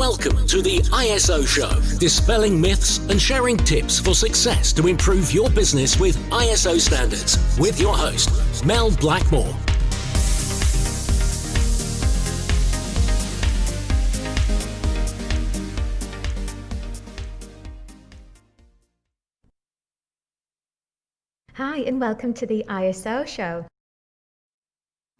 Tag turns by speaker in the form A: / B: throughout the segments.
A: Welcome to the ISO Show, dispelling myths and sharing tips for success to improve your business with ISO standards, with your host, Mel Blackmore.
B: Hi, and welcome to the ISO Show.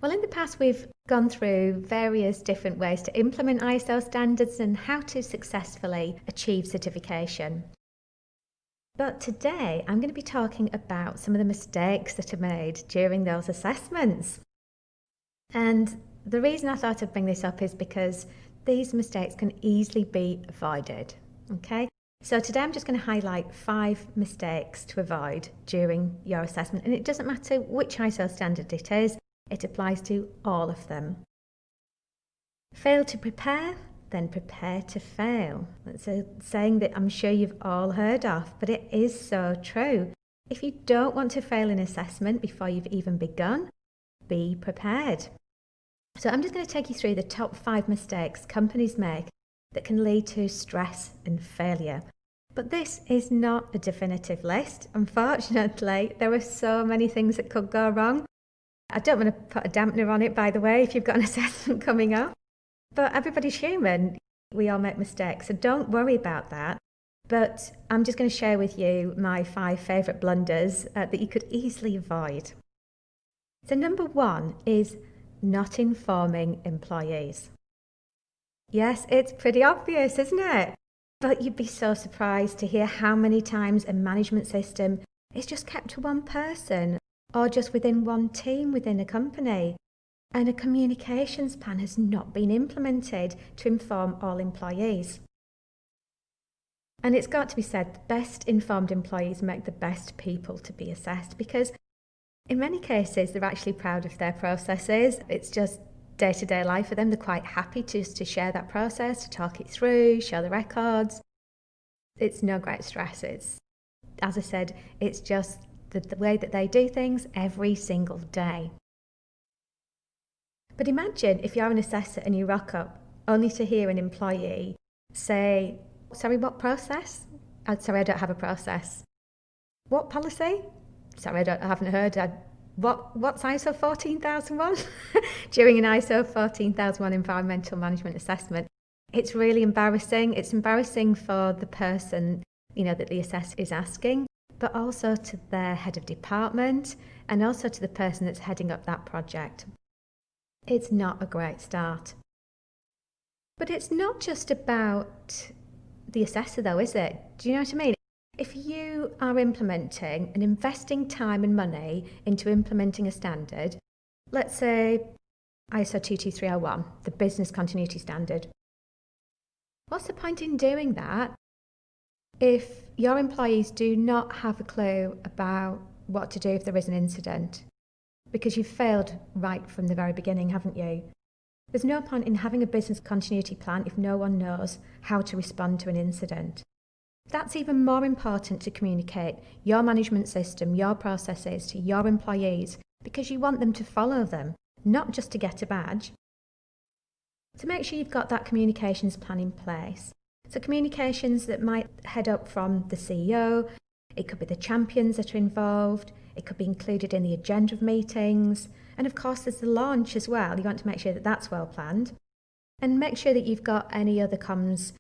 B: Well, in the past, we've gone through various different ways to implement ISO standards and how to successfully achieve certification. But today, I'm going to be talking about some of the mistakes that are made during those assessments. And the reason I thought I'd bring this up is because these mistakes can easily be avoided. Okay? So today I'm just going to highlight 5 mistakes to avoid during your assessment. And it doesn't matter which ISO standard it is, it applies to all of them. Fail to prepare, then prepare to fail. That's a saying that I'm sure you've all heard of, but it is so true. If you don't want to fail an assessment before you've even begun, be prepared. So I'm just going to take you through the top 5 mistakes companies make that can lead to stress and failure. But this is not a definitive list. Unfortunately, there are so many things that could go wrong. I don't want to put a dampener on it, by the way, if you've got an assessment coming up. But everybody's human. We all make mistakes, so don't worry about that. But I'm just going to share with you my 5 favourite blunders that you could easily avoid. So number 1 is not informing employees. Yes, it's pretty obvious, isn't it? But you'd be so surprised to hear how many times a management system is just kept to one person or just within one team within a company, and a communications plan has not been implemented to inform all employees. And it's got to be said, the best informed employees make the best people to be assessed, because in many cases they're actually proud of their processes. It's just day-to-day life for them. They're quite happy to share that process, to talk it through, show the records. It's no great stress. It's, as I said, it's just the way that they do things every single day. But imagine if you're an assessor and you rock up only to hear an employee say, "Sorry, what process? Sorry, I don't have a process." "What policy? Sorry, I haven't heard. What's ISO 14001? During an ISO 14001 environmental management assessment, it's really embarrassing. It's embarrassing for the person, that the assessor is asking, but also to their head of department and also to the person that's heading up that project. It's not a great start. But it's not just about the assessor though, is it? Do you know what I mean? If you are implementing and investing time and money into implementing a standard, let's say ISO 22301, the business continuity standard, what's the point in doing that if your employees do not have a clue about what to do if there is an incident? Because you've failed right from the very beginning, haven't you? There's no point in having a business continuity plan if no one knows how to respond to an incident. That's even more important to communicate your management system, your processes to your employees, because you want them to follow them, not just to get a badge. So make sure you've got that communications plan in place. So communications that might head up from the CEO, it could be the champions that are involved, it could be included in the agenda of meetings, and of course there's the launch as well. You want to make sure that that's well planned. And make sure that you've got any other comms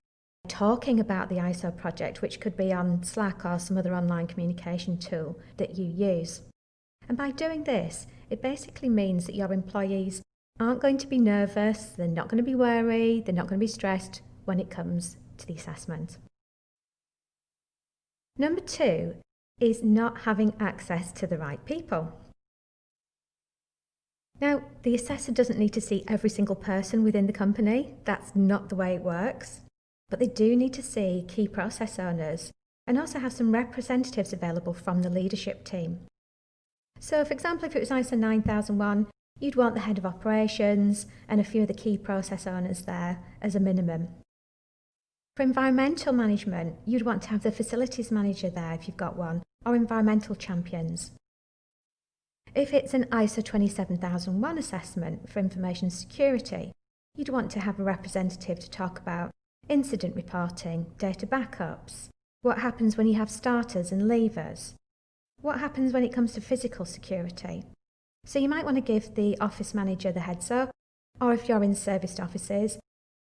B: talking about the ISO project, which could be on Slack or some other online communication tool that you use. And by doing this, it basically means that your employees aren't going to be nervous, they're not going to be worried, they're not going to be stressed when it comes to the assessment. Number 2 is not having access to the right people. Now, the assessor doesn't need to see every single person within the company. That's not the way it works. But they do need to see key process owners and also have some representatives available from the leadership team. So, for example, if it was ISO 9001, you'd want the head of operations and a few of the key process owners there as a minimum. For environmental management, you'd want to have the facilities manager there if you've got one, or environmental champions. If it's an ISO 27001 assessment for information security, you'd want to have a representative to talk about incident reporting, data backups, what happens when you have starters and leavers, what happens when it comes to physical security. So you might want to give the office manager the heads up, or if you're in serviced offices,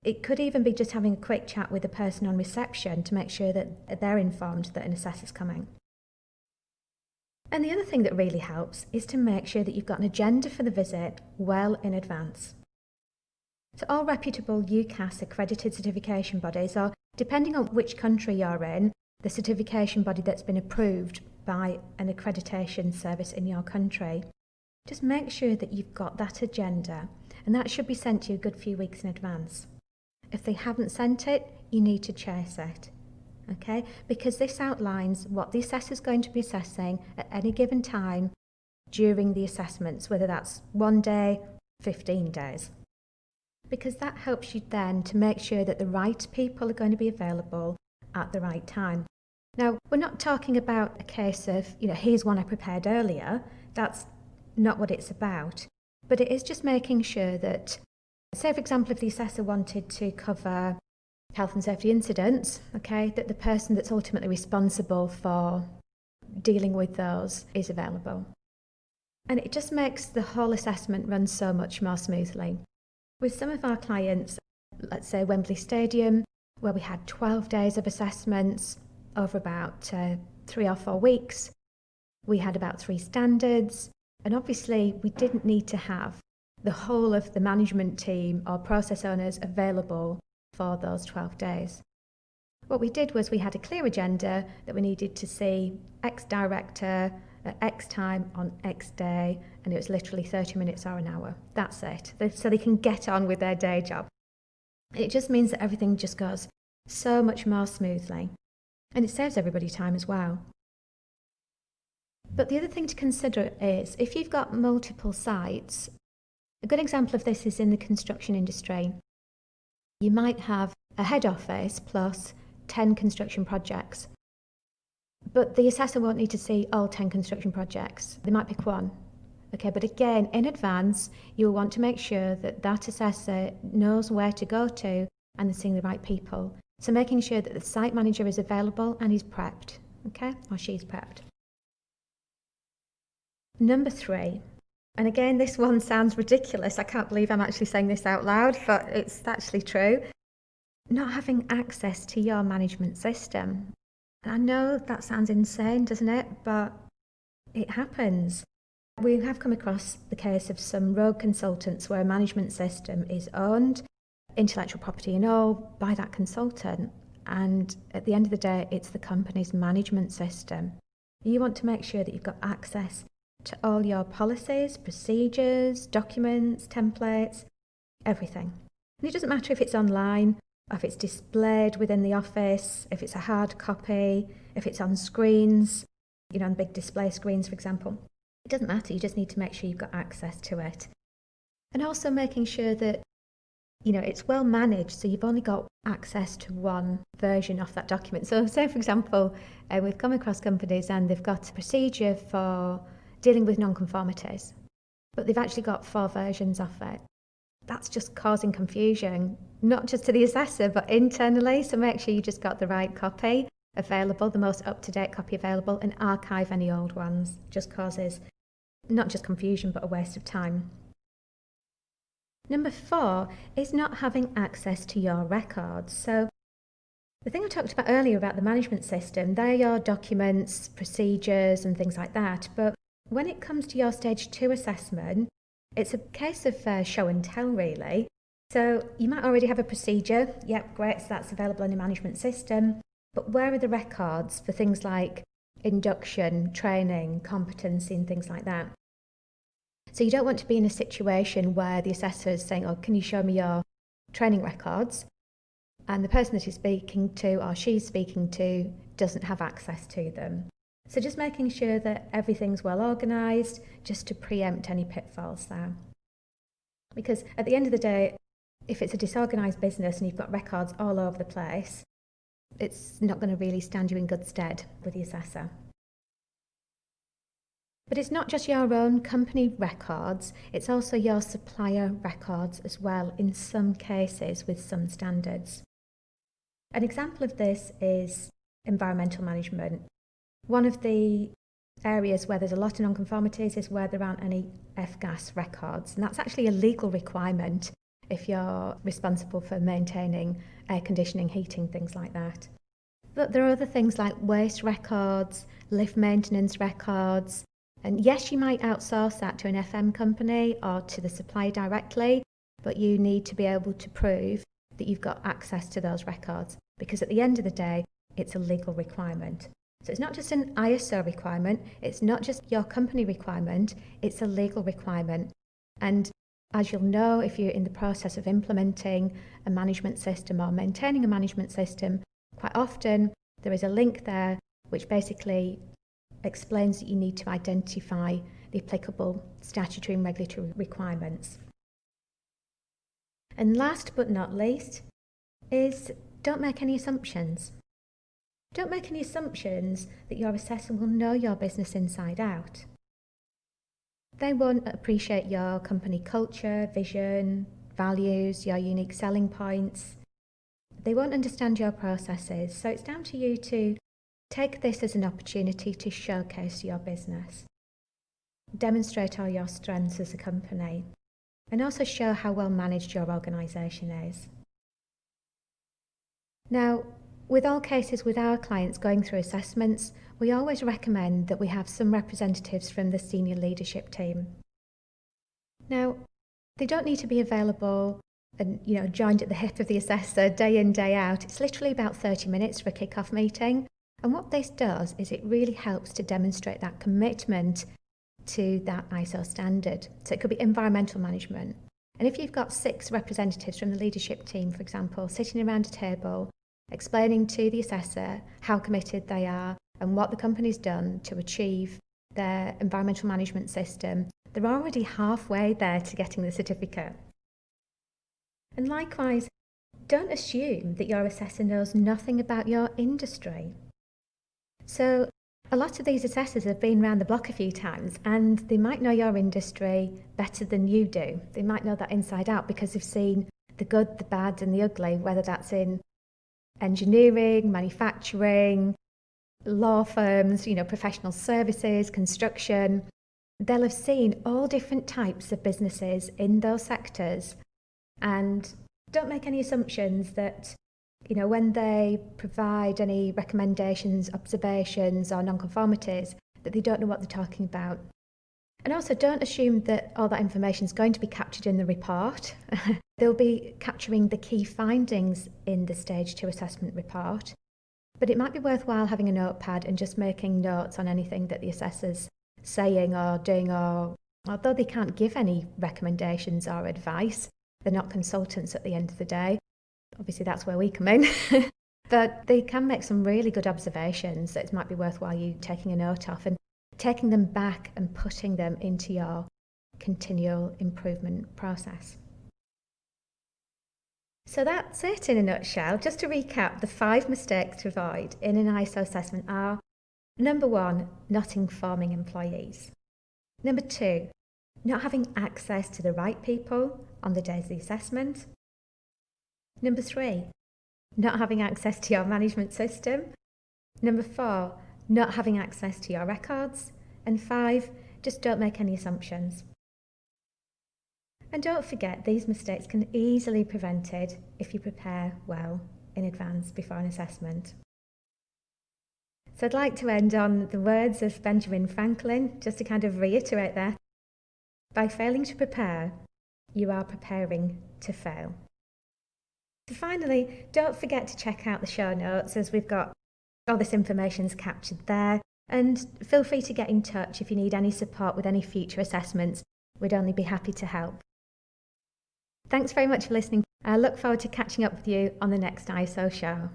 B: it could even be just having a quick chat with the person on reception to make sure that they're informed that an assessor's coming. And the other thing that really helps is to make sure that you've got an agenda for the visit well in advance. So all reputable UCAS accredited certification bodies, or depending on which country you're in, the certification body that's been approved by an accreditation service in your country, just make sure that you've got that agenda, and that should be sent to you a good few weeks in advance. If they haven't sent it, you need to chase it, okay? Because this outlines what the assessor's going to be assessing at any given time during the assessments, whether that's 1 day, 15 days. Because that helps you then to make sure that the right people are going to be available at the right time. Now, we're not talking about a case of, here's one I prepared earlier. That's not what it's about. But it is just making sure that, say for example, if the assessor wanted to cover health and safety incidents, okay, that the person that's ultimately responsible for dealing with those is available. And it just makes the whole assessment run so much more smoothly. With some of our clients, let's say Wembley Stadium, where we had 12 days of assessments over about 3 or 4 weeks, we had about 3 standards, and obviously we didn't need to have the whole of the management team or process owners available for those 12 days. What we did was we had a clear agenda that we needed to see X director at X time on X day, and it was literally 30 minutes or an hour. That's it. So they can get on with their day job. It just means that everything just goes so much more smoothly, and it saves everybody time as well. But the other thing to consider is if you've got multiple sites, a good example of this is in the construction industry. You might have a head office plus 10 construction projects, but the assessor won't need to see all 10 construction projects. They might pick one. Okay, but again, in advance, you'll want to make sure that that assessor knows where to go to and they're seeing the right people. So making sure that the site manager is available and is prepped, okay, or she's prepped. Number 3, and again, this one sounds ridiculous. I can't believe I'm actually saying this out loud, but it's actually true. Not having access to your management system. And I know that sounds insane, doesn't it? But it happens. We have come across the case of some rogue consultants where a management system is owned, intellectual property and all, by that consultant. And at the end of the day, it's the company's management system. You want to make sure that you've got access to all your policies, procedures, documents, templates, everything. And it doesn't matter if it's online, or if it's displayed within the office, if it's a hard copy, if it's on screens, on big display screens, for example. It doesn't matter, you just need to make sure you've got access to it. And also making sure that, it's well managed, so you've only got access to one version of that document. So say, for example, we've come across companies and they've got a procedure for dealing with non-conformities, but they've actually got 4 versions of it. That's just causing confusion, not just to the assessor, but internally. So make sure you just got the right copy available, the most up-to-date copy available, and archive any old ones. Just causes not just confusion, but a waste of time. Number 4 is not having access to your records. So the thing I talked about earlier about the management system, they're your documents, procedures, and things like that. But when it comes to your stage 2 assessment, it's a case of show and tell, really. So you might already have a procedure. Yep, great, so that's available in the management system. But where are the records for things like induction, training, competency, and things like that? So you don't want to be in a situation where the assessor is saying, can you show me your training records? And the person that he's speaking to or she's speaking to doesn't have access to them. So just making sure that everything's well organised, just to preempt any pitfalls there. Because at the end of the day, if it's a disorganised business and you've got records all over the place, it's not going to really stand you in good stead with the assessor. But it's not just your own company records, it's also your supplier records as well in some cases with some standards. An example of this is environmental management. One of the areas where there's a lot of non-conformities is where there aren't any F-gas records, and that's actually a legal requirement if you're responsible for maintaining air conditioning, heating, things like that. But there are other things like waste records, lift maintenance records, and yes, you might outsource that to an FM company or to the supplier directly, but you need to be able to prove that you've got access to those records, because at the end of the day, it's a legal requirement. So it's not just an ISO requirement, it's not just your company requirement, it's a legal requirement. And as you'll know, if you're in the process of implementing a management system or maintaining a management system, quite often there is a link there which basically explains that you need to identify the applicable statutory and regulatory requirements. And last but not least is don't make any assumptions. Don't make any assumptions that your assessor will know your business inside out. They won't appreciate your company culture, vision, values, your unique selling points. They won't understand your processes, so it's down to you to take this as an opportunity to showcase your business, demonstrate all your strengths as a company, and also show how well managed your organisation is. Now, with all cases with our clients going through assessments, we always recommend that we have some representatives from the senior leadership team. Now, they don't need to be available and joined at the hip of the assessor day in, day out. It's literally about 30 minutes for a kick-off meeting. And what this does is it really helps to demonstrate that commitment to that ISO standard. So it could be environmental management. And if you've got 6 representatives from the leadership team, for example, sitting around a table, explaining to the assessor how committed they are and what the company's done to achieve their environmental management system, they're already halfway there to getting the certificate. And likewise, don't assume that your assessor knows nothing about your industry. So a lot of these assessors have been around the block a few times and they might know your industry better than you do. They might know that inside out because they've seen the good, the bad and the ugly, whether that's in engineering, manufacturing, law firms, professional services, construction. They'll have seen all different types of businesses in those sectors, and don't make any assumptions that, when they provide any recommendations, observations or non-conformities, that they don't know what they're talking about. And also don't assume that all that information is going to be captured in the report. They'll be capturing the key findings in the Stage 2 assessment report, but it might be worthwhile having a notepad and just making notes on anything that the assessor's saying or doing, or although they can't give any recommendations or advice, they're not consultants at the end of the day. Obviously that's where we come in. But they can make some really good observations that it might be worthwhile you taking a note of and taking them back and putting them into your continual improvement process. So that's it in a nutshell. Just to recap, the 5 mistakes to avoid in an ISO assessment are: number 1, not informing employees. Number 2, not having access to the right people on the days of the assessment. Number 3, not having access to your management system. Number 4, not having access to your records. And 5, just don't make any assumptions. And don't forget, these mistakes can easily be prevented if you prepare well in advance before an assessment. So I'd like to end on the words of Benjamin Franklin, just to kind of reiterate that. By failing to prepare, you are preparing to fail. So finally, don't forget to check out the show notes, as we've got all this information captured there. And feel free to get in touch if you need any support with any future assessments. We'd only be happy to help. Thanks very much for listening. I look forward to catching up with you on the next ISO show.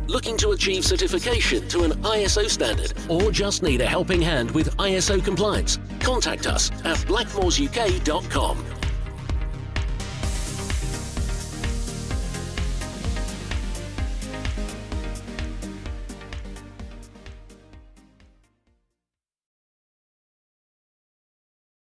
A: Looking to achieve certification to an ISO standard or just need a helping hand with ISO compliance? Contact us at blackmoresuk.com.